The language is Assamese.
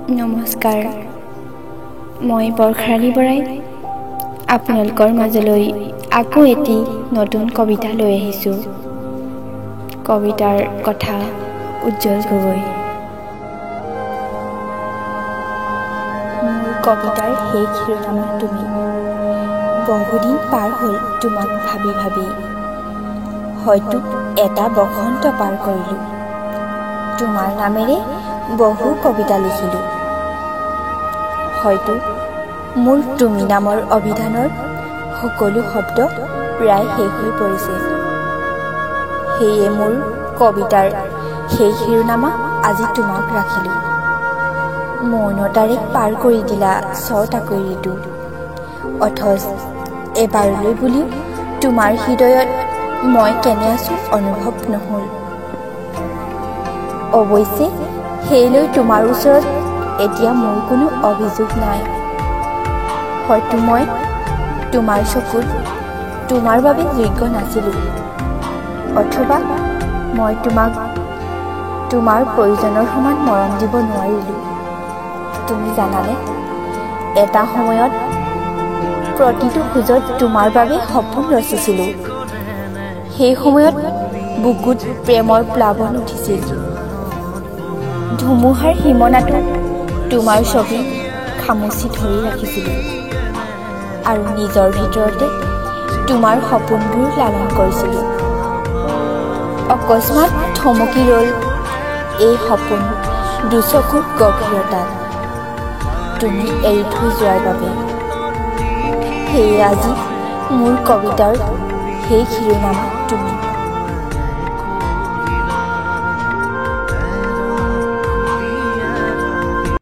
নমস্কাৰ মই বৰখাৰী বৰাই আপোনালোকৰ মাজলৈ আকৌ এটি নতুন কবিতা লৈ আহিছোঁ। কবিতাৰ কথা উজ্জ্বল গগৈ। মোৰ কবিতাৰ সেই শিৰোনামা তুমি। বহুদিন পাৰ হ'ল তোমাক ভাবি ভাবি, হয়তো এটা বসন্ত পাৰ কৰিলোঁ। তোমাৰ নামেৰে বহু কবিতা লিখিলোঁ। হয়তো মোৰ তুমি নামৰ অভিধানৰ সকলো শব্দ প্ৰায় শেষ হৈ পৰিছে। সেয়ে মোৰ কবিতাৰ সেই শিৰোনামা আজি তোমাক ৰাখিলোঁ। মৌনতাৰে পাৰ কৰি দিলা ছটাকৈ ঋতু, অথচ এবাৰলৈ বুলিও তোমাৰ হৃদয়ত মই কেনে আছোঁ অনুভৱ নহ'ল। অৱশ্যে সেইলৈ তোমাৰ ওচৰত এতিয়া মোৰ কোনো অভিযোগ নাই। হয়তো মই তোমাৰ চকুত তোমাৰ বাবে যোগ্য নাছিলোঁ, অথবা মই তোমাক তোমাৰ প্ৰয়োজনৰ সমান মৰম দিব নোৱাৰিলোঁ। তুমি জানানে, এটা সময়ত প্ৰতিটো খোজত তোমাৰ বাবে সপোন ৰচিছিলোঁ। সেই সময়ত বুকুত প্ৰেমৰ প্লাৱন উঠিছিল। ধুমুহাৰ সীমনাটো তোমাৰ ছবি খামুচি ধৰি ৰাখিছিলোঁ আৰু নিজৰ ভিতৰতে তোমাৰ সপোনবোৰ লালন কৰিছিলোঁ। অকস্মাত থমকি ৰ'ল এই সপোন দুচকুৰ গভীৰতাত তুমি এৰি থৈ যোৱাৰ বাবে। সেয়ে আজি মোৰ কবিতাৰ সেই শিৰোনামা